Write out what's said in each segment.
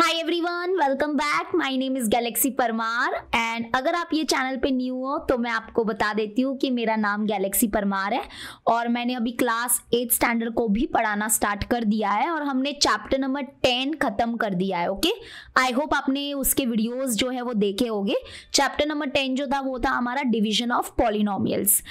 Hi everyone, welcome back. My name is Galaxy Parmar and अगर आप ये चैनल पे न्यू हो तो मैं आपको बता देती हूँ कि मेरा नाम गैलेक्सी परमार है और मैंने अभी क्लास 8 स्टैंडर्ड को भी पढ़ाना स्टार्ट कर दिया है और हमने चैप्टर नंबर 10 खत्म कर दिया है। ओके, आई होप आपने उसके वीडियोस जो है वो देखे होंगे। चैप्टर नंबर 10 जो था वो था हमारा डिवीजन ऑफ पॉलिनोमियल्स।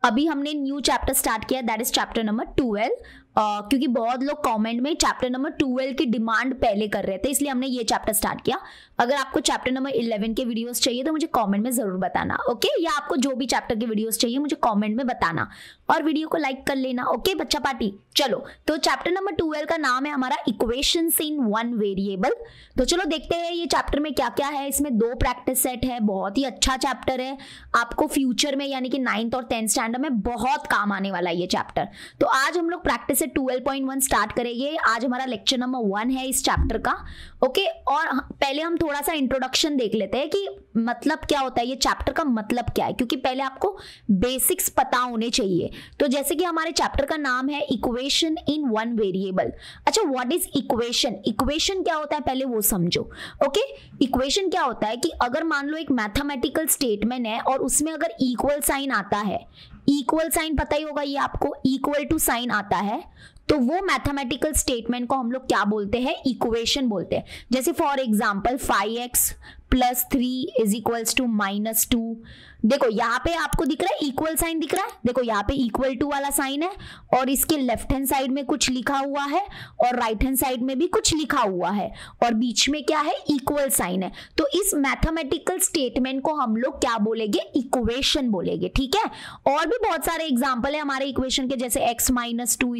अभी हमने न्यू चैप्टर स्टार्ट किया, दैट इज चैप्टर नंबर 12। क्योंकि बहुत लोग कमेंट में चैप्टर नंबर 12 की डिमांड पहले कर रहे थे, इसलिए हमने ये चैप्टर स्टार्ट किया। अगर आपको चैप्टर नंबर 11 के वीडियोस चाहिए तो मुझे कमेंट में जरूर बताना, ओके? या आपको जो भी चैप्टर के वीडियोस चाहिए मुझे कमेंट में बताना और वीडियो को लाइक कर लेना, ओके बच्चा पार्टी। चलो, तो चैप्टर नंबर 12 का नाम है हमारा इक्वेशंस इन वन वेरिएबल। तो चलो देखते हैं ये चैप्टर में क्या क्या है। इसमें 2 प्रैक्टिस सेट है, बहुत ही अच्छा चैप्टर है, आपको फ्यूचर में यानी कि 9th और 10th स्टैंडर्ड में बहुत काम आने वाला है ये चैप्टर। तो आज हम लोग प्रैक्टिस से 12.1 स्टार्ट करेंगे। आज हमारा लेक्चर नंबर 1 है इस चैप्टर का, ओके? और पहले हम थोड़ा सा इंट्रोडक्शन देख लेते हैं कि मतलब क्या होता है, ये चैप्टर का मतलब क्या है, क्योंकि पहले आपको बेसिक्स पता होने चाहिए। तो जैसे कि हमारे चैप्टर का नाम है इक्वेशन इन वन वेरिएबल। अच्छा, व्हाट इज इक्वेशन? इक्वेशन क्या होता है पहले वो समझो, ओके? इक्वेशन क्या होता है कि अगर मान लो एक मैथमेटिकल स्टेटमेंट है और उसमें अगर इक्वल साइन आता है, इक्वल साइन पता ही होगा ये आपको, इक्वल टू साइन आता है, तो वो मैथमेटिकल स्टेटमेंट को हम लोग क्या बोलते हैं? इक्वेशन बोलते हैं। जैसे फॉर एग्जांपल 5x + 3 = -2। देखो यहाँ पे आपको दिख रहा है इक्वल साइन दिख रहा है, देखो यहाँ पे इक्वल टू वाला साइन है और इसके लेफ्ट हैंड साइड में कुछ लिखा हुआ है और राइट हैंड साइड में भी कुछ लिखा हुआ है और बीच में क्या है? इक्वल साइन है। तो इस मैथमेटिकल स्टेटमेंट को हम लोग क्या बोलेंगे? इक्वेशन बोलेंगे, ठीक है? और भी बहुत सारे एग्जांपल है हमारे इक्वेशन के, जैसे x - 2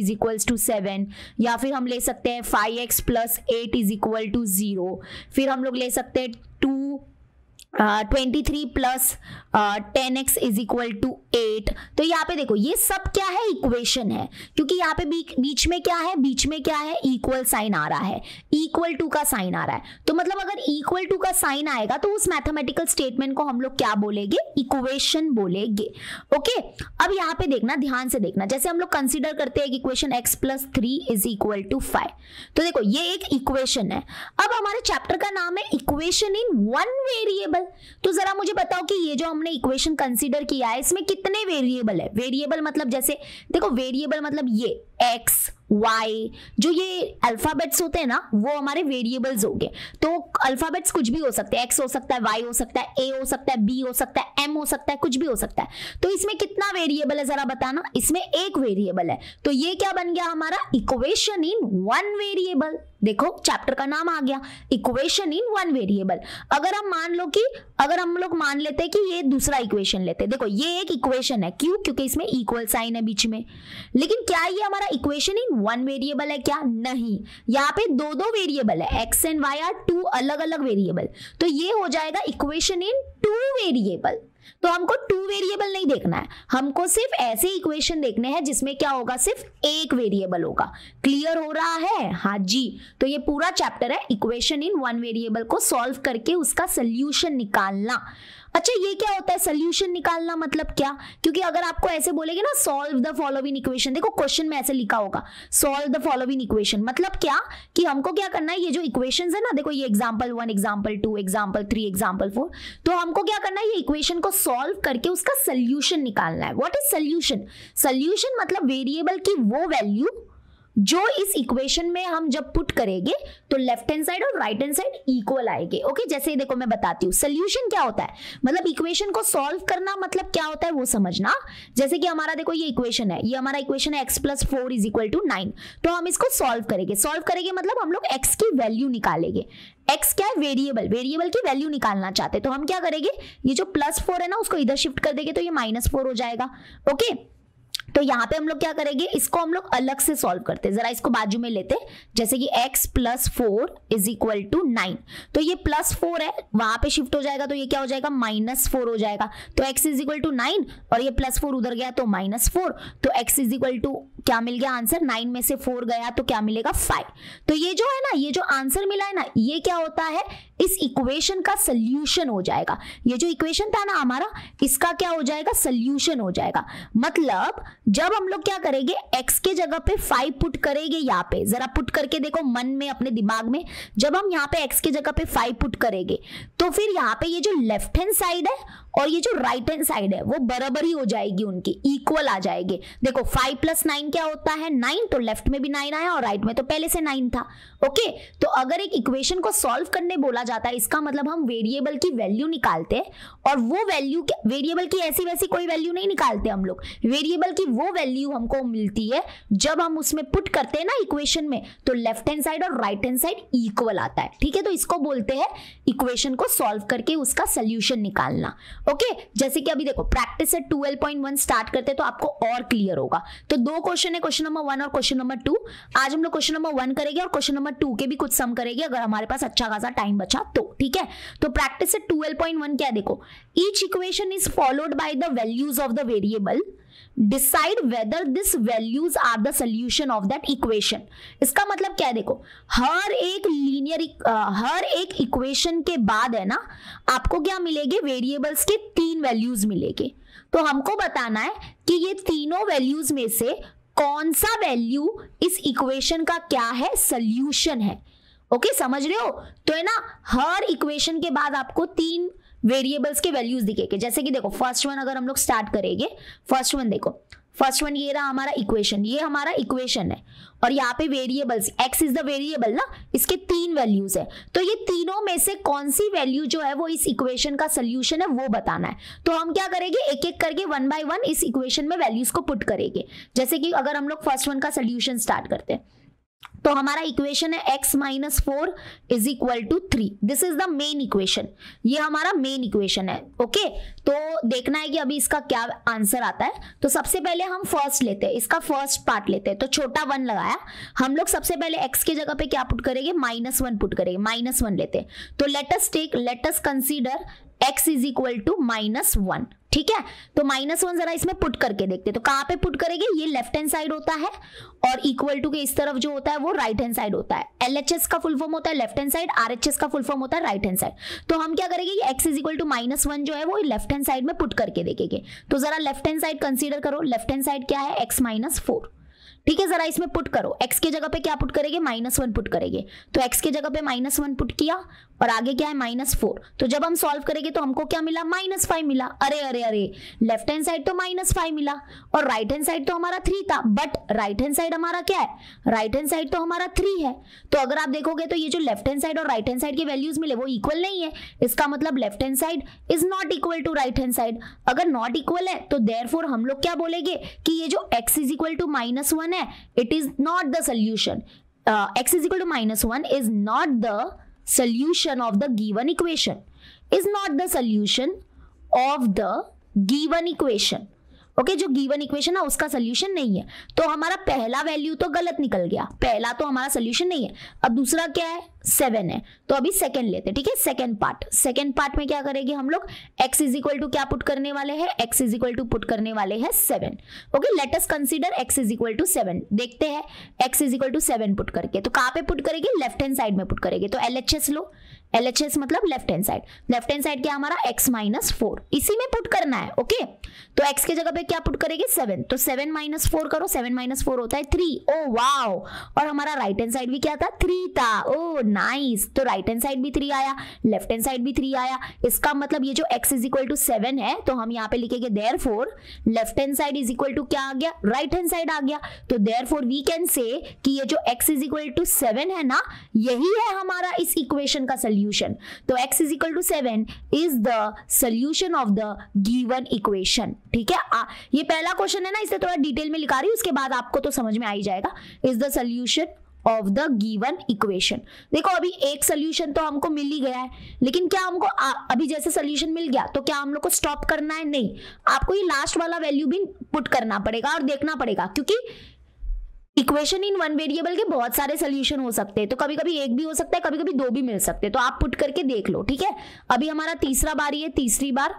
= 7, या फिर हम ले सकते हैं 5x + 8 = 0, फिर हम लोग ले सकते हैं 23 + 10x = 8। तो यहाँ पे देखो ये सब क्या है? इक्वेशन है, क्योंकि यहाँ पे बीच में क्या है? बीच में क्या है? इक्वल साइन आ रहा है, इक्वल टू का साइन आ रहा है। तो मतलब अगर इक्वल टू का साइन आएगा तो उस मैथमेटिकल स्टेटमेंट को हम लोग क्या बोलेंगे? इक्वेशन बोलेंगे, ओके? अब यहाँ पे देखना, ध्यान से देखना, जैसे हम लोग कंसिडर करते हैं कि इक्वेशन x + 3 = 5। तो देखो ये एक इक्वेशन है। अब हमारे चैप्टर का नाम है इक्वेशन इन वन वेरिएबल। तो जरा मुझे बताओ कि ये जो हमने इक्वेशन कंसीडर किया है इसमें कितने वेरिएबल है? वेरिएबल मतलब जैसे देखो, वेरिएबल मतलब ये x, y, जो ये अल्फाबेट्स होते हैं ना वो हमारे वेरिएबल्स हो गए। तो अल्फाबेट्स कुछ भी हो सकते हैं, x हो सकता है, y हो सकता है, a हो सकता है, b हो सकता है, m हो सकता है, कुछ भी हो सकता है। तो इसमें कितना वेरिएबल है जरा बताना? इसमें एक वेरिएबल है। तो ये क्या बन गया हमारा? Equation in one variable. देखो चैप्टर का नाम आ गया, इक्वेशन इन वन वेरिएबल। अगर हम मान लो कि अगर हम लोग मान लेते हैं कि ये दूसरा इक्वेशन लेते हैं, देखो ये एक इक्वेशन है, क्यों? क्योंकि इसमें इक्वल साइन है बीच में। लेकिन क्या ये हमारा इक्वेशन इन वन वेरिएबल है क्या? नहीं, यहाँ पे 2 वेरिएबल है, x एंड y आर 2 अलग अलग वेरिएबल। तो ये हो जाएगा इक्वेशन इन 2 वेरिएबल। तो हमको 2 वेरिएबल नहीं देखना है, हमको सिर्फ ऐसे इक्वेशन देखने हैं जिसमें क्या होगा? सिर्फ एक वेरिएबल होगा। क्लियर हो रहा है? हाँ जी। तो ये पूरा चैप्टर है इक्वेशन इन वन वेरिएबल को सॉल्व करके उसका सोल्यूशन निकालना। अच्छा, ये क्या होता है सोल्यूशन निकालना? मतलब क्या? क्योंकि अगर आपको ऐसे बोलेगे ना सॉल्व द फॉलोइंग इक्वेशन, देखो क्वेश्चन में ऐसे लिखा होगा सॉल्व द फॉलोइंग इक्वेशन, मतलब क्या कि हमको क्या करना है? ये जो इक्वेशंस है ना, देखो ये एग्जांपल 1, एग्जांपल 2, एग्जांपल 3, एग्जांपल 4, तो हमको क्या करना है? ये इक्वेशन को सॉल्व करके उसका सोल्यूशन निकालना है। What is solution? सोल्यूशन मतलब वेरिएबल की वो वैल्यू जो इस इक्वेशन में हम जब पुट करेंगे तो लेफ्ट हैंड साइड और राइट हैंड साइड इक्वल आएंगे, ओके? जैसे देखो मैं बताती हूँ सोल्यूशन क्या होता है, मतलब इक्वेशन को सॉल्व करना मतलब क्या होता है वो समझना। जैसे कि हमारा देखो ये इक्वेशन है, ये हमारा इक्वेशन है x + 4 = 9। तो हम इसको सॉल्व करेंगे मतलब हम लोग x की वैल्यू निकालेंगे। x क्या है? वेरिएबल, वेरिएबल की वैल्यू निकालना चाहते हैं। तो हम क्या करेंगे? ये जो +4 है ना उसको इधर शिफ्ट कर देंगे तो ये -4 हो जाएगा, ओके? तो यहाँ पे हम लोग क्या करेंगे? इसको हम लोग अलग से सॉल्व करते हैं, जरा इसको बाजू में लेते हैं। जैसे कि x + 4 = 9, तो ये +4 है, वहां पे शिफ्ट हो जाएगा तो ये क्या हो जाएगा? -4 हो जाएगा। तो x = 9 और ये +4 उधर गया तो -4, तो x = क्या मिल गया आंसर, 9 में से 4 गया तो क्या मिलेगा 5। तो ये जो है ना, ये जो आंसर मिला है ना, ये क्या होता है, इस इक्वेशन का सोल्यूशन हो जाएगा। ये जो इक्वेशन था ना हमारा, इसका क्या हो जाएगा, सोल्यूशन हो जाएगा। मतलब जब हम लोग क्या करेंगे, x के जगह पे 5 पुट करेंगे, यहाँ पे जरा पुट करके देखो मन में, अपने दिमाग में। जब हम यहाँ पे x के जगह पे 5 पुट करेंगे तो फिर यहाँ पे ये जो लेफ्ट हैंड साइड है और ये जो राइट हैंड साइड है वो बराबर ही हो जाएगी, उनकी इक्वल आ जाएगी। देखो 5 + 9 क्या होता है, 9, तो लेफ्ट में भी 9 आया और राइट में तो पहले से 9 था। ओके, तो अगर एक इक्वेशन को सॉल्व करने बोला जाता है, इसका मतलब हम वेरिएबल की वैल्यू निकालते हैं, और वो वैल्यू, वेरिएबल की ऐसी वैसी कोई वैल्यू नहीं निकालते हम लोग, वेरिएबल की वो वैल्यू हमको मिलती है जब हम उसमें पुट करते हैं ना इक्वेशन में, तो लेफ्ट हैंड साइड और राइट हैंड साइड इक्वल आता है। ठीक है, तो इसको बोलते हैं इक्वेशन को सॉल्व करके उसका सोल्यूशन निकालना। ओके, जैसे कि अभी देखो प्रैक्टिस से 12.1 स्टार्ट करते तो आपको और क्लियर होगा। तो 2 क्वेश्चन है, क्वेश्चन नंबर 1 और क्वेश्चन नंबर 2। आज हम लोग क्वेश्चन नंबर 1 करेंगे और क्वेश्चन नंबर 2 के भी कुछ सम करेंगे, अगर हमारे पास अच्छा खासा टाइम बचा तो। ठीक है, तो प्रैक्टिस से 12.1 क्या देखो, each equation is followed by the values of the variable, decide whether this values are the solution of that equation. इसका मतलब क्या है, देखो हर एक इक्वेशन के बाद है ना, आपको क्या मिलेंगे, वेरिएबल्स के 3 वैल्यूज मिलेंगे। तो हमको बताना है कि ये तीनों वैल्यूज में से कौन सा वैल्यू इस इक्वेशन का क्या है, सोल्यूशन है। ओके, समझ रहे हो? तो है ना, हर इक्वेशन के बाद आपको 3 वेरिएबल्स के वैल्यूज दिखेंगे। जैसे कि देखो फर्स्ट वन अगर हम लोग स्टार्ट करेंगे, फर्स्ट वन देखो, फर्स्ट वन ये रहा हमारा इक्वेशन, ये हमारा इक्वेशन है और यहाँ पे variables, x is the variable ना, इसके 3 वैल्यूज है। तो ये तीनों में से कौन सी वैल्यू जो है वो इस इक्वेशन का सोल्यूशन है वो बताना है। तो हम क्या करेंगे, एक एक करके 1 बाय 1 इस इक्वेशन में वैल्यूज को पुट करेंगे। जैसे कि अगर हम लोग फर्स्ट वन का सोल्यूशन स्टार्ट करते हैं, तो हमारा इक्वेशन है x - 4 = 3। This is the main equation, ये हमारा मेन इक्वेशन है। ओके, तो देखना है कि अभी इसका क्या आंसर आता है। तो सबसे पहले हम फर्स्ट लेते हैं, इसका फर्स्ट पार्ट लेते हैं। तो छोटा 1 लगाया हम लोग, सबसे पहले x के जगह पे क्या पुट करेंगे, -1 पुट करेंगे, -1 लेते हैं। तो लेट अस कंसीडर x = -1। ठीक है, तो -1 जरा इसमें पुट करके देखते हैं। तो कहाँ पे पुट करेंगे, ये लेफ्ट हैंड साइड होता है और इक्वल टू के इस तरफ जो होता है वो राइट हैंड साइड होता है। LHS का फुल फॉर्म होता है लेफ्ट हैंड साइड, RHS का फुल फॉर्म होता है राइट हैंड साइड। तो हम क्या करेंगे, ये x = -1 जो है वो लेफ्ट हैंड साइड में पुट करके देखेंगे। तो जरा लेफ्ट हैंड साइड कंसीडर करो, लेफ्ट हैंड साइड क्या है, x - 4। ठीक है, जरा इसमें पुट करो, x के जगह पे क्या पुट करेंगे, -1 पुट करेंगे। तो x के जगह पे -1 पुट किया और आगे क्या है, -4। तो जब हम सॉल्व करेंगे तो हमको क्या मिला, -5 मिला। अरे अरे अरे, लेफ्ट हैंड साइड तो -5 मिला और राइट हैंड साइड तो हमारा 3 था, बट राइट हैंड साइड हमारा क्या है, राइट हैंड साइड तो हमारा 3 है। तो अगर आप देखोगे तो ये जो लेफ्ट हैंड साइड और राइट हैंड साइड के वैल्यूज मिले वो इक्वल नहीं है। इसका मतलब left hand side is not equal to right hand side. अगर नॉट इक्वल है तो देयरफॉर हम लोग क्या बोलेंगे कि ये जो x = -1 है, it is not the solution. x = -1 is not the solution of the given equation, is not the solution of the given equation। Okay, जो गिवन इक्वेशन है उसका सोल्यूशन नहीं है। तो हमारा पहला वैल्यू तो गलत निकल गया, पहला तो हमारा सोल्यूशन नहीं है। अब दूसरा क्या है, 7 है। तो अभी सेकंड लेते, ठीक है, सेकंड पार्ट में क्या करेंगे हम लोग, x = क्या पुट करने वाले हैं, x = पुट करने वाले हैं 7। Okay, let us consider x = 7। देखते हैं x = 7 पुट करके, तो कहाँ पे पुट करेंगे, लेफ्ट हैंड साइड में पुट करेंगे। तो LHS लो, LHS मतलब left hand side, left hand side क्या हमारा x - 4, इसी में पुट करना है। ओके, तो x के जगह पे क्या पुट करेंगे, 7। तो 7 - 4 करो, 7 - 4 होता है 3। ओ वाओ, और हमारा राइट हैंड साइड भी क्या था, 3 था। ओ नाइस, तो राइट हैंड साइड भी 3 आया, लेफ्ट हैंड साइड भी 3 आया। इसका मतलब ये जो x = 7 है, तो हम यहाँ पे लिखेंगे therefore left hand side is equal to क्या आ गया, राइट हैंड साइड आ गया। तो देयरफॉर वी कैन से कि ये जो x = 7 है ना, यही है हमारा इस इक्वेशन का सोल्यूशन। तो x = 7 is the solution of the given equation. ठीक है, ये पहला क्वेश्चन है ना, इसे थोड़ा डिटेल में लिखा रही हूं, उसके बाद आपको तो समझ में आ ही जाएगा। Is the solution of the given equation. देखो अभी एक सोल्यूशन तो हमको मिल ही गया है, लेकिन क्या हमको अभी जैसे सोल्यूशन मिल गया तो क्या हम लोग को स्टॉप करना है, नहीं, आपको ये लास्ट वाला वैल्यू भी पुट करना पड़ेगा और देखना पड़ेगा, क्योंकि इक्वेशन इन वन वेरिएबल के बहुत सारे सोल्यूशन हो सकते हैं। तो कभी कभी एक भी हो सकता है, कभी कभी 2 भी मिल सकते हैं। तो आप पुट करके देख लो। ठीक है, अभी हमारा तीसरा बारी है, तीसरी बार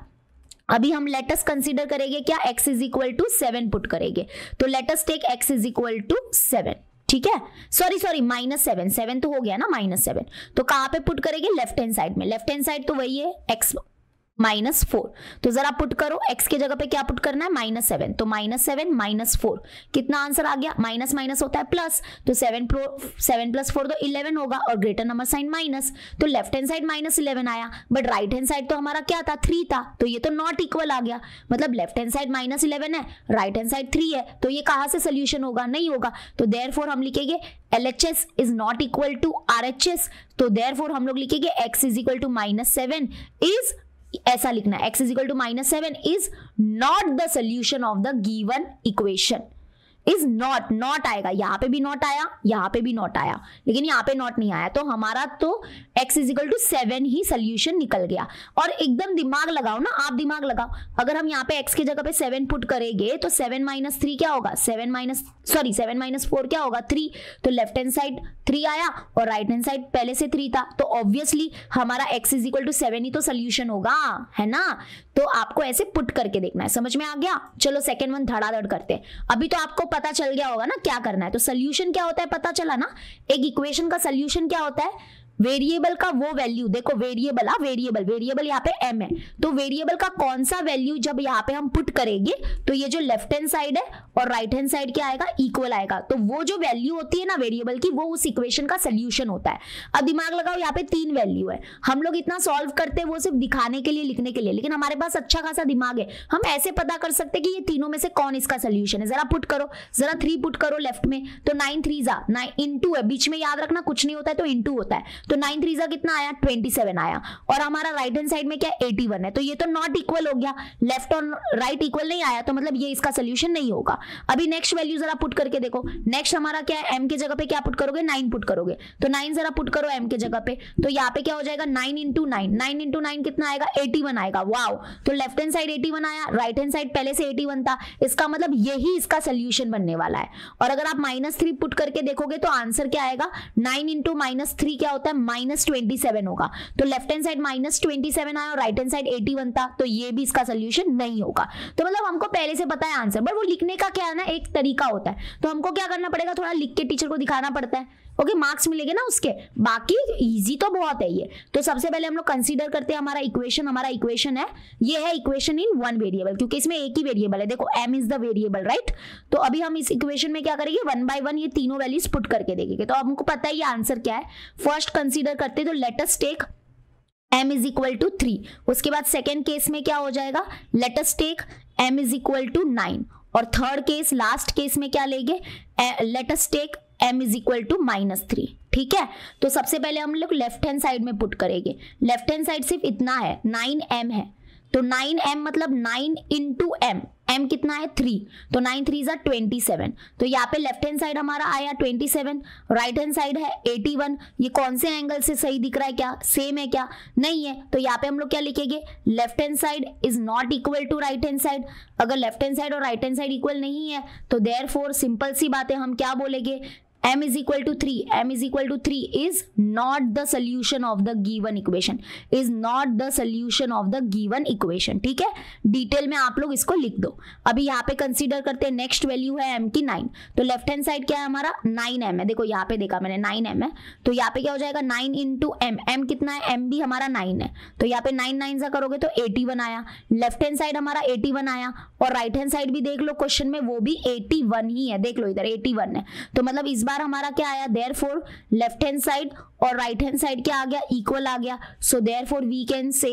अभी हम लेटस कंसीडर करेंगे क्या, x is equal to 7 put करेंगे, तो let's take x is equal to 7, ठीक है, सॉरी -7, 7 तो हो गया ना, -7, तो कहां पे पुट करेंगे, लेफ्ट हैंड साइड में, लेफ्ट हैंड साइड तो वही है x -4, तो जरा पुट करो, x के जगह पे क्या पुट करना है, -7, तो -7 -4 कितना आंसर आ गया, माइनस माइनस होता है प्लस, तो 7 + 4 तो 11 होगा और ग्रेटर नंबर साइन माइनस, तो लेफ्ट हैंड साइड -11 आया, बट राइट हैंड साइड तो हमारा क्या था, 3 था, तो ये तो नॉट इक्वल आ गया, मतलब लेफ्ट हैंड साइड -11 है, राइट हैंड साइड 3 है, तो ये कहां से सोल्यूशन होगा, नहीं होगा, तो देयरफॉर हम लिखेंगे LHS is not equal to RHS, तो देयरफॉर हम लोग लिखेंगे x is equal to -7 is, ऐसा लिखना है, x is equal to -7 is not the solution of the given equation, is not आएगा, यहाँ पे भी नॉट आया, यहाँ पे भी नॉट आया, लेकिन यहाँ पे नॉट नहीं आया, तो हमारा तो x इज इक्वल टू 7 ही सोल्यूशन निकल गया। और एकदम दिमाग लगाओ ना, आप दिमाग लगाओ, अगर हम यहाँ पे x की जगह पे 7 पुट करेंगे तो 7 - 3 क्या होगा, 7 - 4 क्या होगा, 3, तो लेफ्ट हैंड साइड 3 आया और राइट हैंड साइड पहले से 3 था, तो ऑब्वियसली हमारा x इज इक्वल टू 7 ही तो सोल्यूशन होगा, है ना, तो आपको ऐसे पुट करके देखना है, समझ में आ गया। चलो सेकेंड वन धड़ाधड़ करते हैं, अभी तो आपको पता चल गया होगा ना क्या करना है, तो सोल्यूशन क्या होता है पता चला ना, एक इक्वेशन का सोल्यूशन क्या होता है, वेरिएबल का वो वैल्यू, देखो वेरिएबल यहाँ पे m है, तो वेरिएबल का कौन सा वैल्यू जब यहाँ पे हम पुट करेंगे तो ये जो लेफ्ट हैंड साइड है और राइट हैंड साइड क्या आएगा, इक्वल आएगा, तो वो जो वैल्यू होती है ना वेरिएबल की, वो उस इक्वेशन का सोल्यूशन होता है। अब दिमाग लगाओ, यहाँ पे 3 वैल्यू है, हम लोग इतना सॉल्व करते हैं वो सिर्फ दिखाने के लिए, लिखने के लिए, लेकिन हमारे पास अच्छा खासा दिमाग है, हम ऐसे पता कर सकते हैं कि ये तीनों में से कौन इसका सोल्यूशन है। जरा पुट करो, जरा 3 पुट करो लेफ्ट में, तो 9 3 9 इंटू है, बीच में याद रखना कुछ नहीं होता है तो इंटू होता है, तो 9 3 कितना आया, 27 आया, और हमारा राइट हैंड साइड में क्या 81 है, तो ये तो नॉट इक्वल हो गया, लेफ्ट और राइट इक्वल नहीं आया, तो मतलब ये इसका सोल्यूशन नहीं होगा। अभी नेक्स्ट वैल्यू जरा पुट करके देखो, नेक्स्ट हमारा क्या है, m के जगह पे क्या पुट करोगे, 9 पुट करोगे, तो 9 जरा पुट करो m के जगह पे, तो यहाँ पे क्या हो जाएगा 9 × 9 कितना आएगा, 81 आएगा, वाओ, तो लेफ्ट हैंड साइड 81 आया, राइट हैंड साइड पहले से 81 था, इसका मतलब यही इसका सोल्यूशन बनने वाला है। और अगर आप -3 पुट करके देखोगे तो आंसर क्या आएगा, 9 × -3 क्या होता है, -27 होगा, तो लेफ्ट हैंड साइड -27 आया और राइट हैंड साइड 81 था, तो ये भी इसका सोल्यूशन नहीं होगा। तो मतलब हमको पहले से पता है आंसर, बट वो लिखने का क्या है ना, एक तरीका होता है, तो हमको क्या करना पड़ेगा, थोड़ा लिख के टीचर को दिखाना पड़ता है, ओके, मार्क्स मिलेंगे ना उसके, बाकी इजी तो बहुत है ये। तो सबसे पहले हम लोग कंसीडर करते हैं हमारा इक्वेशन है, ये है इक्वेशन इन 1 वेरिएबल, क्योंकि इसमें एक ही वेरिएबल है, देखो m is the variable, right, तो अभी हम इस इक्वेशन में क्या करेंगे, 1 बाय 1 ये तीनों वैल्यूज पुट करके देखेंगे, तो हमको पता है ये आंसर क्या है। फर्स्ट कंसीडर करते हैं, तो let us take m is equal to 3, उसके बाद सेकेंड केस में क्या हो जाएगा, let us take m is equal to 9, और थर्ड केस लास्ट केस में क्या लेंगे, let us take m is equal to -3, ठीक है। तो सबसे पहले हम लोग लेफ्ट हैंड साइड में पुट करेंगे, लेफ्ट हैंड साइड सिर्फ इतना है, 9m है, तो 9m मतलब 9 × m कितना है 3, तो 9 3 27, तो यहाँ पे लेफ्ट हैंड साइड हमारा आया 27, राइट हैंड साइड है 81, ये कौन से एंगल से सही दिख रहा है, क्या सेम है क्या, नहीं है, तो यहाँ पे हम लोग क्या लिखेंगे, left hand side is not equal to right hand side, अगर लेफ्ट हैंड साइड और राइट हैंड साइड इक्वल नहीं है तो देयरफॉर सिंपल सी बात है, हम क्या बोलेंगे, m is equal to 3, m is equal to 3 is not the solution of the given equation, is not the solution of the given equation, ठीक है, डिटेल में आप लोग इसको लिख दो। अभी यहाँ पे कंसीडर करते हैं, नेक्स्ट वैल्यू है m की 9, तो लेफ्ट हैंड साइड क्या है हमारा 9m है, देखो यहाँ पे देखा मैंने 9m है, तो यहाँ पे क्या हो जाएगा 9 × m, m कितना है, m भी हमारा 9 है, तो यहाँ पे 9 9 करोगे तो 81 आया, लेफ्ट हैंड साइड हमारा 81 आया, और राइट हैंड साइड भी देख लो क्वेश्चन में वो भी 81 ही है, देख लो इधर 81 है, तो मतलब इस बार हमारा क्या आया, देयरफॉर लेफ्ट हैंड साइड और राइट हैंड साइड क्या आ गया, इक्वल आ गया, so therefore we can say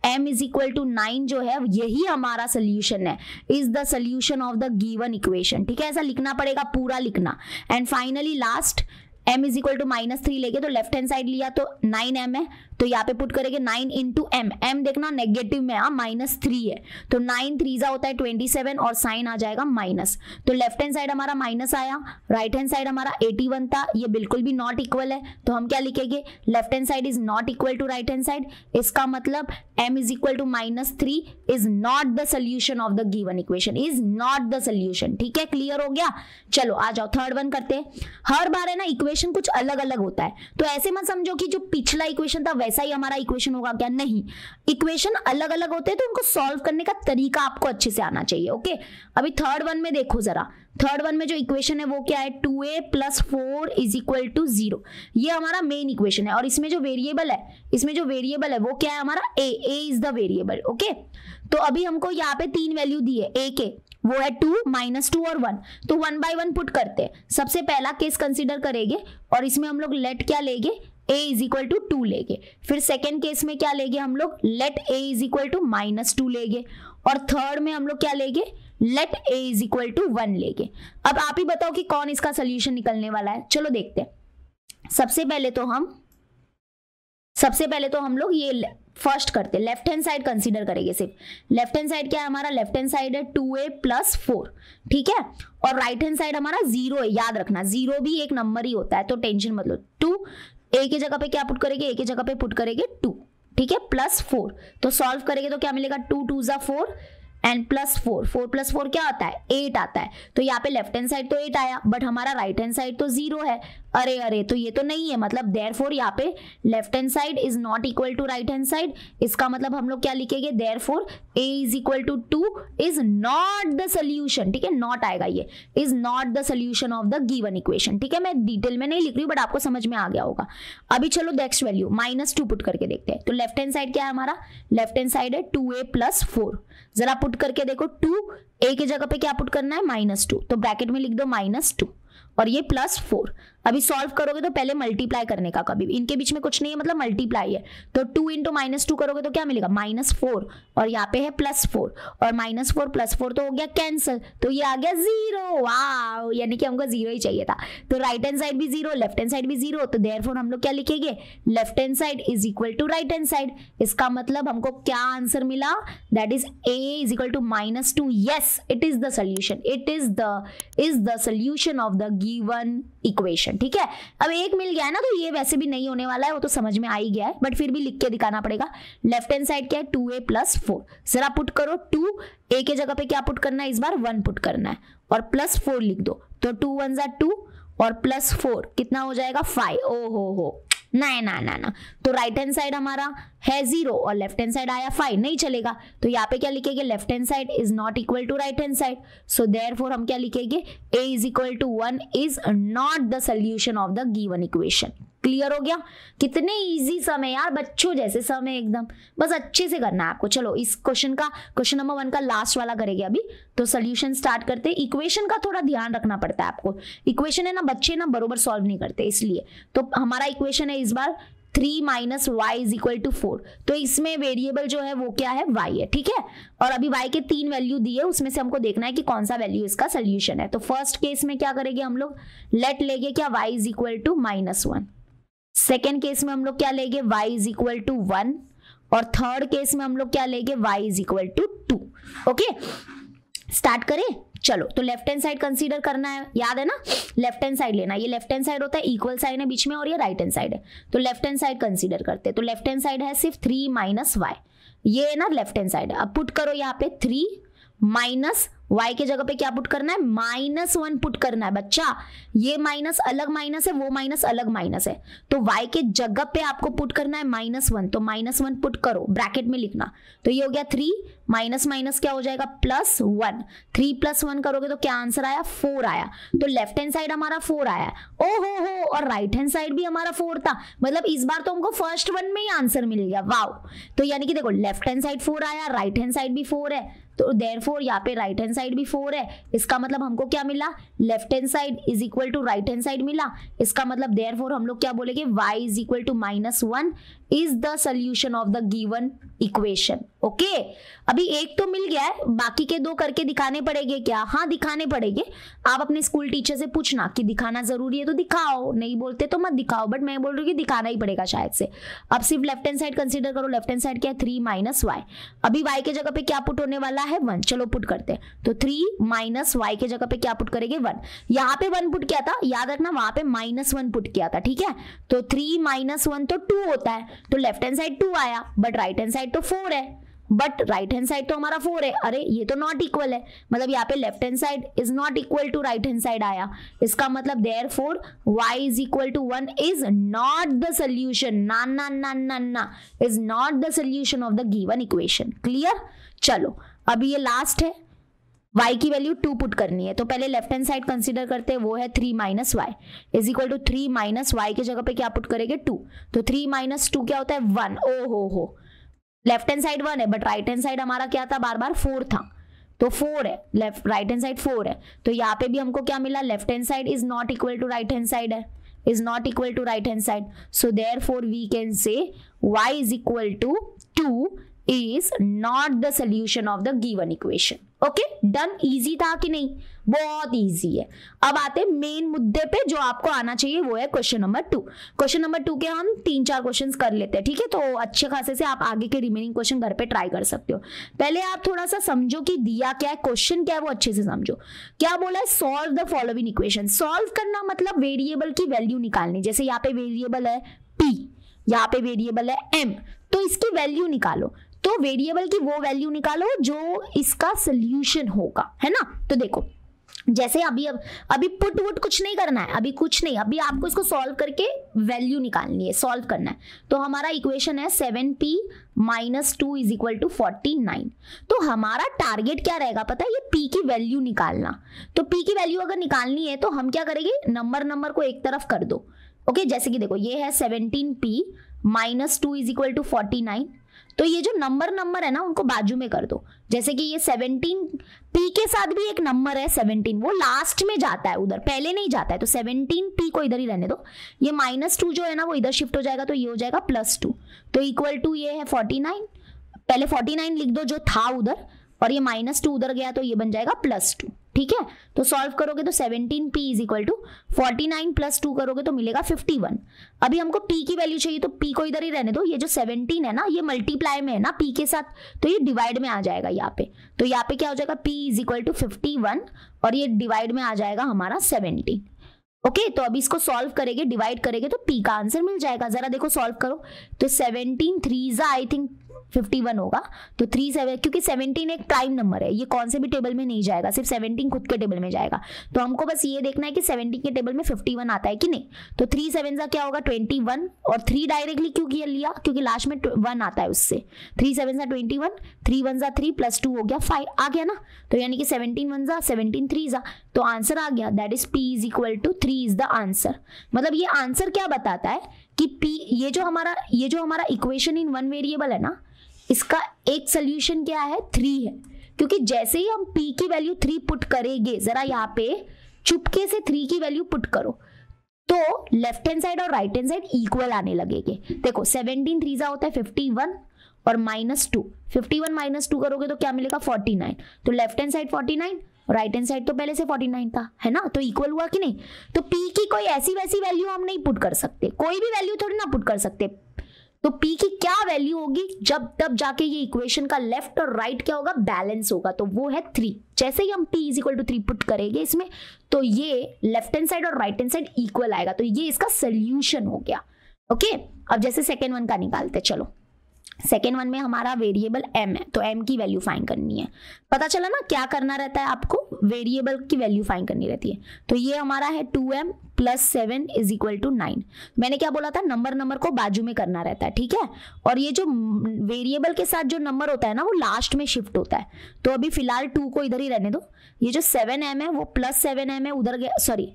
m is equal to 9 जो है यही हमारा सोल्यूशन है, is the solution of the given equation, ठीक है, ऐसा लिखना पड़ेगा, पूरा लिखना। And finally last m is equal to -3 लेके, तो लेफ्ट हैंड साइड लिया तो 9m है, तो यहाँ पे पुट करेंगे 9 × m, m देखना नेगेटिव में -3 है, तो 9 3 होता है 27 और साइन आ जाएगा माइनस, तो लेफ्ट हैंड साइड हमारा माइनस आया, राइट हैंड साइड हमारा 81 था, ये बिल्कुल भी नॉट इक्वल है, तो हम क्या लिखेंगे, left hand side is not equal to right hand side, इसका मतलब m is equal to -3 is not the solution of the given equation, is not the solution, ठीक है, क्लियर हो गया। चलो आ जाओ थर्ड वन करते हैं। हर बार है ना इक्वेशन कुछ अलग अलग होता है, तो ऐसे मत समझो कि जो पिछला इक्वेशन था वैसा ही हमारा इक्वेशन होगा क्या? नहीं, इक्वेशन अलग अलग होते हैं तो उनको सॉल्व करने का तरीका आपको अच्छे से आना चाहिए। ओके, अभी थर्ड वन में देखो जरा, थर्ड वन में जो इक्वेशन है वो क्या है? 2a + 4 = 0। ये हमारा मेन इक्वेशन है और इसमें जो वेरिएबल है वो क्या है हमारा? a is the variable. Okay, तो अभी हमको यहाँ पे 3 वैल्यू दी है a के, वो है 2, -2 और 1। तो 1 by 1 पुट करते हैं। सबसे पहला केस कंसीडर करेंगे और इसमें हम लोग लेट क्या लेंगे? a = 2 लेंगे। फिर सेकेंड केस में क्या लेंगे हम लोग? लेट a = -2 लेंगे। और थर्ड में हम लोग क्या लेंगे? लेट a = 1 लेंगे। अब आप ही बताओ कि कौन इसका सोल्यूशन निकलने वाला है। चलो देखते हैं। सबसे पहले तो हम लोग ये फर्स्ट करते हैं, लेफ्ट हैंड साइड कंसीडर करेंगे सिर्फ। लेफ्ट हैंड साइड क्या है हमारा? लेफ्ट हैंड साइड है 2a + 4, ठीक है। और राइट हैंड साइड हमारा 0 है, याद रखना 0 भी एक नंबर ही होता है, तो टेंशन मत लो। 2 a की जगह पे क्या पुट करेंगे? a की जगह पे पुट करेंगे 2, ठीक है, +4। तो सॉल्व करेंगे तो क्या मिलेगा? 2 2 = 4 एंड +4, 4 + 4 क्या आता है? 8 आता है। तो यहाँ पे लेफ्ट हैंड साइड तो 8 आया, बट हमारा राइट हैंड साइड तो 0 है। अरे तो ये तो नहीं है, मतलब देयरफॉर यहाँ पे left hand side is not equal to right hand side. इसका मतलब हम लोग क्या लिखेंगे? Therefore a = 2 is not the solution, ठीक है, नॉट आएगा, ये is not the solution of the given equation, ठीक है। मैं डिटेल में नहीं लिख रही हूँ बट आपको समझ में आ गया होगा। अभी चलो नेक्स्ट वैल्यू -2 पुट करके देखते हैं। तो लेफ्ट हैंड साइड क्या है हमारा? लेफ्ट हैंड साइड है 2a + 4। जरा पुट करके देखो, 2 a की जगह पे क्या पुट करना है? -2, तो ब्रैकेट में लिख दो -2 और ये +4। अभी सॉल्व करोगे तो पहले मल्टीप्लाई करने का, कभी इनके बीच में कुछ नहीं है, मतलब मल्टीप्लाई है। तो 2 × -2 करोगे तो क्या मिलेगा? -4 और यहाँ पे है +4 और -4 + 4 तो हो गया कैंसिल, तो ये आ गया 0। वाह, यानी कि हमको 0 ही चाहिए था। तो राइट हैंड साइड भी 0, लेफ्ट हैंड साइड भी 0, तो देयरफॉर हम लोग क्या लिखेंगे? Left hand side is equal to right hand side. इसका मतलब हमको क्या आंसर मिला? That is a = -2। Yes, it is the solution, it is the solution of the given equation, ठीक है। अब एक मिल गया है ना, तो ये वैसे भी नहीं होने वाला है, वो तो समझ में आ ही गया है, बट फिर भी लिख के दिखाना पड़ेगा। लेफ्ट हैंड साइड क्या है? 2a + 4। जरा पुट करो, 2 a के जगह पे क्या पुट करना है? इस बार 1 पुट करना है और +4 लिख दो। तो 2 1 = 2 और +4 कितना हो जाएगा? 5। ओहो हो, ना, तो राइट हैंड साइड हमारा है 0 और लेफ्ट हैंड साइड आया 5, नहीं चलेगा। तो यहाँ पे क्या लिखेंगे? Left hand side is not equal to right hand side. So therefore हम क्या लिखेंगे? a = 1 is not the solution of the given equation. Clear हो गया? कितने इजी सम है यार, बच्चों जैसे सम है एकदम, बस अच्छे से करना है आपको। चलो इस क्वेश्चन नंबर 1 का लास्ट वाला करेंगे अभी। तो सोल्यूशन स्टार्ट करते हैं। इक्वेशन का थोड़ा ध्यान रखना पड़ता है आपको, इक्वेशन है ना बच्चे ना बरोबर सॉल्व नहीं करते, इसलिए। तो हमारा इक्वेशन है इस बार 3 - y = 4। तो इसमें वेरिएबल जो है वो क्या है? y है, ठीक है। और अभी y के 3 वैल्यू दिए, उसमें से हमको देखना है कि कौन सा वैल्यू इसका सोल्यूशन है। तो फर्स्ट केस में क्या करेंगे हम लोग? लेट लेंगे क्या? y = -1। सेकेंड केस में हम लोग क्या लेंगे? y = 1 और थर्ड केस में हम लोग क्या लेंगे? y = 2। ओके, स्टार्ट करें। चलो, तो लेफ्ट हैंड साइड कंसीडर करना है, याद है ना, लेफ्ट हैंड साइड लेना। ये लेफ्ट हैंड साइड होता है, इक्वल साइन है बीच में, और ये राइट हैंड साइड है। तो लेफ्ट हैंड साइड कंसीडर करते हैं। तो लेफ्ट हैंड साइड है सिर्फ 3 - y, ये है ना लेफ्ट हैंड साइड। अब पुट करो यहाँ पे 3 माइनस y के जगह पे क्या पुट करना है? -1 पुट करना है बच्चा। ये माइनस अलग माइनस है, वो माइनस अलग माइनस है, तो y के जगह पे आपको पुट करना है -1। तो -1 पुट करो, ब्रैकेट में लिखना। तो ये हो गया 3 माइनस माइनस क्या हो जाएगा? +1। 3 + 1 करोगे तो क्या आंसर आया? 4 आया। तो लेफ्ट हैंड साइड हमारा 4 आया। ओहो हो, और राइट हैंड साइड भी हमारा 4 था। मतलब इस बार तो हमको फर्स्ट वन में ही आंसर मिल गया। वाओ! तो यानी कि देखो, लेफ्ट हैंड साइड 4 आया, राइट हैंड साइड भी 4 है, तो देयरफॉर यहाँ पे राइट हैंड साइड भी 4 है। इसका मतलब हमको क्या मिला? Left hand side is equal to right hand side मिला। इसका मतलब देयरफॉर हम लोग क्या बोलेंगे? y is equal to -1 is the solution of the given equation. Okay, अभी एक तो मिल गया है, बाकी के 2 करके दिखाने पड़ेंगे क्या? हाँ, दिखाने पड़ेंगे। आप अपने स्कूल टीचर से पूछना कि दिखाना जरूरी है तो दिखाओ, नहीं बोलते तो मत दिखाओ, बट मैं बोल रही हूँ कि दिखाना ही पड़ेगा शायद से। अब सिर्फ लेफ्ट हैंड साइड कंसीडर करो। लेफ्ट हैंड साइड क्या है? 3 - y। अभी y के जगह पे क्या पुट होने वाला है? 1। चलो पुट करते हैं। तो 3 - y के जगह पे क्या पुट करेंगे? 1। यहाँ पे 1 पुट किया था, याद रखना, वहां पे -1 पुट किया था, ठीक है। तो 3 - 1 तो 2 होता है, तो लेफ्ट हैंड साइड 2 आया, बट राइट हैंड साइड तो 4 है। बट राइट हैंड साइड तो हमारा 4 है। अरे ये तो नॉट इक्वल है, मतलब यहाँ पे left hand side is not equal to right hand side आया। इसका मतलब therefore y is equal to 1 is not the solution. ना ना ना ना ना, is not the solution of the given equation. Clear? चलो अभी ये लास्ट है, y की वैल्यू 2 पुट करनी है। तो पहले लेफ्ट हैंड साइड कंसीडर करते हैं, वो है 3 minus Y is equal to 3 minus Y की जगह पे क्या पुट करेंगे 2। तो 3 माइनस 2 क्या होता है 1। ओ हो, लेफ्ट हैंड साइड 1 है बट राइट हैंड साइड हमारा क्या था, बार बार 4 था। तो 4 है, लेफ्ट राइट हैंड साइड 4 है। तो यहाँ पे भी हमको क्या मिला, left hand side is not equal to right hand side है, is not equal to right hand side. So therefore we can say y is equal to 2 is not the solution of the given equation. Okay done. Easy था कि नहीं? बहुत easy है। अब आते हैं main मुद्दे पे जो आपको आना चाहिए, वो है क्वेश्चन नंबर 2। क्वेश्चन नंबर 2 के हम 3-4 क्वेश्चंस कर लेते हैं, ठीक है? तो अच्छे खासे से आप आगे के रिमेनिंग क्वेश्चन घर पे ट्राई कर सकते हो। पहले आप थोड़ा सा समझो कि दिया क्या है, क्वेश्चन क्या है, वो अच्छे से समझो। क्या बोला है, solve the following equation. Solve करना मतलब वेरिएबल की वैल्यू निकालनी। जैसे यहाँ पे वेरिएबल है p, यहाँ पे वेरिएबल है m, तो इसकी वैल्यू निकालो। तो वेरिएबल की वो वैल्यू निकालो जो इसका सोल्यूशन होगा, है ना? तो देखो जैसे अभी पुट वुट कुछ नहीं करना है, अभी कुछ नहीं, अभी आपको इसको सॉल्व करके वैल्यू निकालनी है, सॉल्व करना है। तो हमारा इक्वेशन है 7p minus 2 is equal to 49। तो हमारा टारगेट क्या रहेगा पता है, ये p की वैल्यू निकालना। तो p की वैल्यू अगर निकालनी है तो हम क्या करेंगे, नंबर को एक तरफ कर दो। ओके जैसे कि देखो ये है 17p minus 2 is equal to 49। तो ये जो नंबर है ना उनको बाजू में कर दो। जैसे कि ये 17 p के साथ भी एक नंबर है 17, वो लास्ट में जाता है, उधर पहले नहीं जाता है। तो 17 p को इधर ही रहने दो। ये माइनस 2 जो है ना वो इधर शिफ्ट हो जाएगा, तो ये हो जाएगा प्लस 2। तो इक्वल टू ये है 49। पहले 49 लिख दो जो था उधर, और ये माइनस 2 उधर गया तो ये बन जाएगा प्लस 2। ठीक है, तो सॉल्व करोगे तो 17p is equal to 49 plus 2 करोगे तो मिलेगा 51। अभी हमको p की वैल्यू चाहिए, तो p को इधर ही रहने दो। ये जो 17 है ना ये मल्टीप्लाई में है ना p के साथ, तो ये डिवाइड में आ जाएगा यहाँ पे। तो यहाँ पे क्या हो जाएगा, p इज इक्वल टू 51 और ये डिवाइड में आ जाएगा हमारा 17। ओके तो अभी इसको सॉल्व करेंगे, डिवाइड करेंगे तो p का आंसर मिल जाएगा। जरा देखो सॉल्व करो तो 17 3 आई थिंक 51 होगा। तो 3 7, क्योंकि 17 एक प्राइम नंबर है, ये कौन से भी टेबल में नहीं जाएगा, सिर्फ 17 खुद के टेबल में जाएगा। तो हमको बस ये देखना है कि 17 के टेबल में 51 आता है कि नहीं। तो 3 7 का क्या होगा 21, और 3 डायरेक्टली क्यों किया लिया, क्योंकि लास्ट में 1 आता है उससे। 3 7 21, 3 1 3 प्लस 2 हो गया 5 आ गया ना। तो यानी कि 17 1 17 3 तो आंसर आ गया, that is p is equal to 3 is the answer. मतलब ये आंसर क्या बताता है कि p, ये जो हमारा इक्वेशन इन वन वेरिएबल है ना, इसका एक सोल्यूशन क्या है 3 है। क्योंकि जैसे ही हम p की वैल्यू 3 पुट करेंगे, जरा यहाँ पे चुपके से 3 की वैल्यू पुट करो, तो लेफ्ट हैंड साइड और राइट हैंड साइड इक्वल आने लगेंगे। देखो 17 3 होता है 51 और माइनस 2, 51 माइनस 2 करोगे तो क्या मिलेगा 49। तो left hand side 49, right hand side तो पहले से 49 था, है ना। तो इक्वल हुआ कि नहीं। तो p की कोई ऐसी वैसी वैल्यू हम नहीं पुट कर सकते, कोई भी वैल्यू थोड़ी ना पुट कर सकते। तो p की क्या वैल्यू होगी, जब तब जाके ये इक्वेशन का लेफ्ट और राइट क्या होगा, बैलेंस होगा। तो वो है 3। जैसे ही हम p is equal to 3 put करेंगे इसमें, तो ये लेफ्ट हैंड साइड और राइट हैंड साइड इक्वल आएगा। तो ये इसका सोल्यूशन हो गया। ओके अब जैसे सेकेंड वन का निकालते, चलो सेकेंड वन में हमारा वेरिएबल m है, तो m की वैल्यू फाइंड करनी है। पता चला ना क्या करना रहता है, आपको वेरिएबल की वैल्यू फाइंड करनी रहती है। तो ये हमारा है 2m plus 7 is equal to 9। मैंने क्या बोला था, नंबर को बाजू में करना रहता है, ठीक है। और ये जो वेरिएबल के साथ जो नंबर होता है ना वो लास्ट में शिफ्ट होता है। तो अभी फिलहाल 2 को इधर ही रहने दो। ये जो 7m है वो प्लस 7m है, उधर गया, सॉरी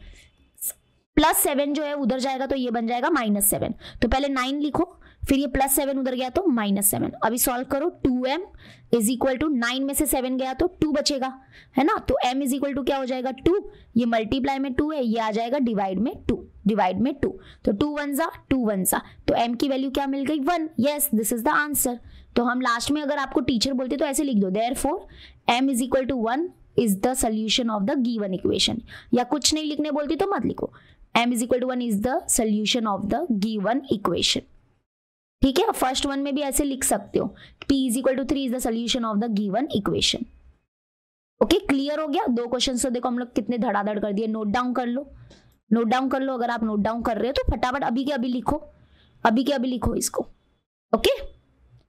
प्लस 7 जो है उधर जाएगा तो ये बन जाएगा माइनस 7। तो पहले 9 लिखो, फिर ये प्लस 7 उधर गया तो माइनस 7। अभी सॉल्व करो, 2m इज इक्वल टू 9 में से 7 गया तो 2 बचेगा, है ना। तो m इज इक्वल टू क्या हो जाएगा 2, ये मल्टीप्लाई में 2 है, ये आ जाएगा डिवाइड में 2, डिवाइड में 2। तो 2 1 2 1 तो m की वैल्यू क्या मिल गई 1। Yes this is the answer. तो हम लास्ट में अगर आपको टीचर बोलते तो ऐसे लिख दो, therefore m is equal to 1 is the solution of the given equation. या कुछ नहीं लिखने बोलती तो मत लिखो, m is equal to 1 is the solution of the given equation. ठीक है, फर्स्ट वन में भी ऐसे लिख सकते हो, p is equal to 3 is the solution of the given equation. Okay clear हो गया। 2 क्वेश्चन तो देखो हम लोग कितने धड़ाधड़ कर दिए। नोट डाउन कर लो, नोट डाउन कर लो। अगर आप नोट डाउन कर रहे हो तो फटाफट अभी के अभी लिखो, अभी के अभी लिखो इसको। ओके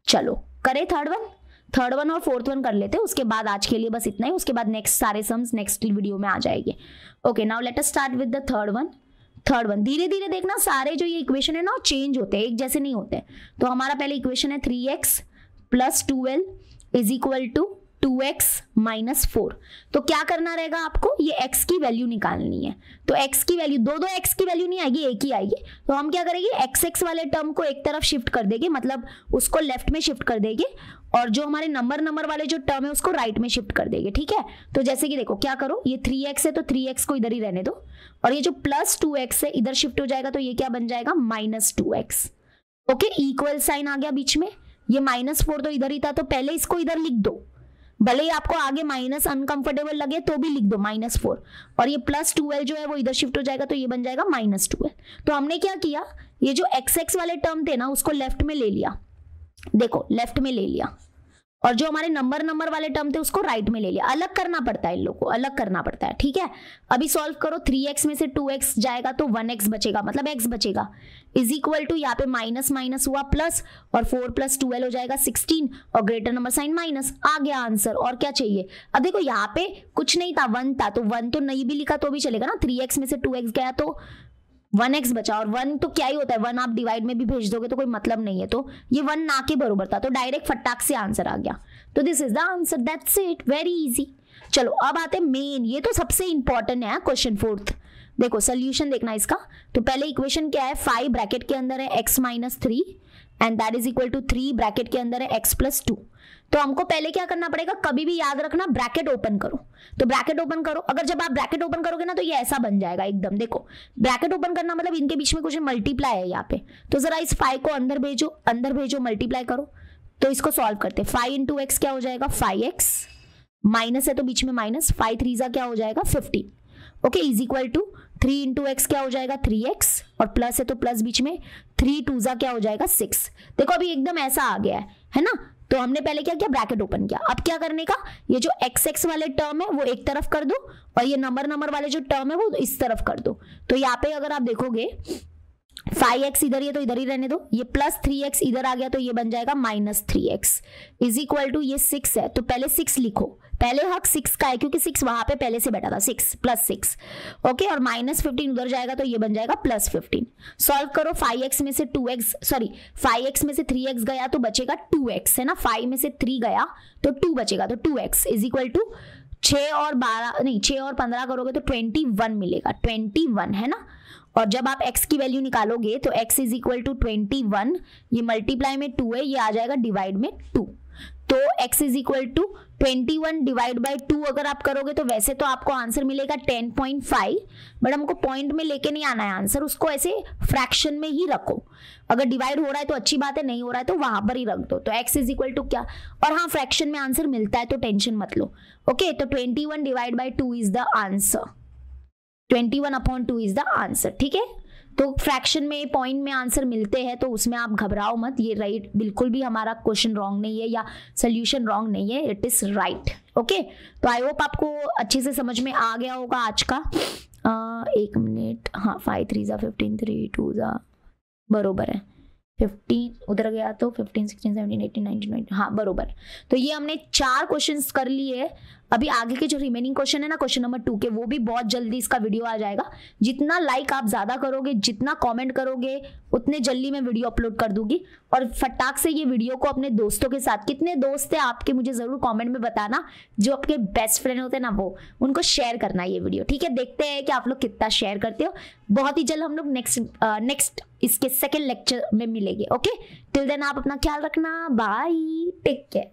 चलो करे थर्ड वन। थर्ड वन और फोर्थ वन कर लेते हैं, उसके बाद आज के लिए बस इतना ही, उसके बाद नेक्स्ट सारे सम्स नेक्स्ट वीडियो में आ जाएंगे। Okay, now let us start with the third one. धीरे धीरे देखना सारे जो ये इक्वेशन है ना चेंज होते हैं, एक जैसे नहीं होते। तो हमारा पहले इक्वेशन है 3x + 12 is equal to 2x - 4। तो क्या करना रहेगा आपको, ये x की वैल्यू निकालनी है। तो x की वैल्यू, दो x की वैल्यू नहीं आएगी, एक ही आएगी। तो हम क्या करेंगे, x वाले टर्म को एक तरफ शिफ्ट कर देंगे, मतलब उसको लेफ्ट में शिफ्ट कर देंगे, और जो हमारे नंबर वाले जो टर्म है उसको राइट में शिफ्ट कर देंगे। ठीक है, तो जैसे कि देखो क्या करो, ये 3x है तो 3x को इधर ही रहने दो, और ये जो +2x है इधर शिफ्ट हो जाएगा, तो ये क्या बन जाएगा, -2x। ओके, इक्वल साइन आ गया बीच में, ये -4 तो इधर ही था, तो पहले इसको इधर लिख दो, भले ही आपको आगे माइनस अनकंफर्टेबल लगे तो भी लिख दो -4, और ये +12 जो है वो इधर शिफ्ट हो जाएगा, तो ये बन जाएगा -12। तो हमने क्या किया, ये जो x वाले टर्म थे ना उसको लेफ्ट में ले लिया, देखो लेफ्ट में ले लिया, और जो हमारे नंबर वाले टर्म थे उसको राइट में ले लिया। अलग करना पड़ता है, इन लोग को अलग करना पड़ता है। ठीक है, अभी सॉल्व करो, 3x में से 2x जाएगा तो 1x बचेगा, मतलब x बचेगा, इज इक्वल टू यहाँ पे माइनस माइनस हुआ प्लस, और 4 + 12 हो जाएगा 16, और ग्रेटर नंबर साइन माइनस, आ गया आंसर। और क्या चाहिए, अब देखो यहाँ पे कुछ नहीं था, 1 था, तो 1 तो नहीं भी लिखा तो भी चलेगा ना, 3x में से 2x गया तो 1x बचा, और 1 तो क्या ही होता है, 1 आप डिवाइड में भी भेज दोगे तो कोई मतलब नहीं है, तो ये 1 ना के बरोबर था, तो डायरेक्ट फटाक से आंसर आ गया। तो this is the answer, that's it, very easy. चलो अब आते हैं मेन, ये तो सबसे इंपॉर्टेंट है क्वेश्चन 4th। देखो सोल्यूशन देखना इसका। तो पहले इक्वेशन क्या है, 5 ब्रैकेट के अंदर है x - 3 and that is equal to 3 bracket के अंदर है x + 2। तो हमको पहले क्या करना पड़ेगा, कभी भी याद रखना ब्रैकेट ओपन करो। तो ब्रैकेट ओपन करो, अगर जब आप ब्रैकेट ओपन करोगे ना तो ये ऐसा बन जाएगा एकदम। देखो ब्रैकेट ओपन करना मतलब इनके बीच में कुछ मल्टीप्लाई है यहाँ पे, तो जरा इस 5 को अंदर भेजो, मल्टीप्लाई करो। तो इसको सॉल्व करते, 5 × x क्या हो जाएगा, 5x, माइनस है तो बीच में माइनस, 5 × 3 क्या हो जाएगा, 15। Okay, is equal to 3 × x क्या हो जाएगा, 3x, और प्लस है तो प्लस बीच में, 3 × 2 क्या हो जाएगा, 6। देखो अभी एकदम ऐसा आ गया है ना। तो हमने पहले क्या किया, ब्रैकेट ओपन किया। अब क्या करने का, ये जो x वाले टर्म है वो एक तरफ कर दो, और ये नंबर वाले जो टर्म है वो इस तरफ कर दो। तो यहाँ पे अगर आप देखोगे 5x इधर, ये तो इधर ही रहने दो, ये +3x इधर आ गया तो ये बन जाएगा -3x, इज इक्वल टू ये 6 है, तो पहले 6 लिखो, पहले हक 6 का है क्योंकि 6 वहां पे पहले से बैठा था, 6 + 6। ओके, और -15 उधर जाएगा तो ये बन जाएगा +15। सॉल्व करो, 5x में से 3x गया तो बचेगा 2x, है ना, 5 में से 3 गया तो 2 बचेगा, तो 2x इज इक्वल टू 6 और 15 करोगे तो 21 मिलेगा, 21 है ना। और जब आप x की वैल्यू निकालोगे तो x इज इक्वल टू 21, ये मल्टीप्लाई में 2 है, ये आ जाएगा डिवाइड में 2। तो x is equal to 21 divide by 2 अगर आप करोगे तो वैसे तो आपको आंसर मिलेगा 10.5, बट हमको पॉइंट में लेके नहीं आना है आंसर, उसको ऐसे फ्रैक्शन में ही रखो। अगर डिवाइड हो रहा है तो अच्छी बात है, नहीं हो रहा है तो वहां पर ही रख दो। तो x इज इक्वल टू क्या, और हाँ फ्रैक्शन में आंसर मिलता है तो टेंशन मत लो। ओके, तो 21 divide by 2 is the answer, 21/2 is the answer. ठीक है, तो फ्रैक्शन में पॉइंट में आंसर मिलते हैं तो उसमें आप घबराओ मत, ये राइट बिल्कुल भी हमारा क्वेश्चन रॉन्ग नहीं है या सोल्यूशन रॉन्ग नहीं है, इट इज राइट। ओके, तो आई होप आपको अच्छे से समझ में आ गया होगा आज का। 1 मिनट, हाँ 5 × 3 = 15, 3 × 2 = बरोबर है 15, उधर गया तो 15, 16, 17, 18, 19, 20, हाँ बरोबर। तो ये हमने 4 क्वेश्चंस कर लिए। अभी आगे के जो रिमेनिंग क्वेश्चन है ना, क्वेश्चन नंबर 2 के, वो भी बहुत जल्दी इसका वीडियो आ जाएगा। जितना लाइक आप ज्यादा करोगे, जितना कमेंट करोगे, उतने जल्दी मैं वीडियो अपलोड कर दूंगी। और फटाक से ये वीडियो को अपने दोस्तों के साथ, कितने दोस्त हैं आपके मुझे जरूर कमेंट में बताना, जो आपके बेस्ट फ्रेंड होते हैं ना वो, उनको शेयर करना ये वीडियो। ठीक है, देखते हैं कि आप लोग कितना शेयर करते हो। बहुत ही जल्द हम लोग नेक्स्ट इसके सेकेंड लेक्चर में मिलेंगे। ओके, टिल देन आप अपना ख्याल रखना, बाय, टेक केयर।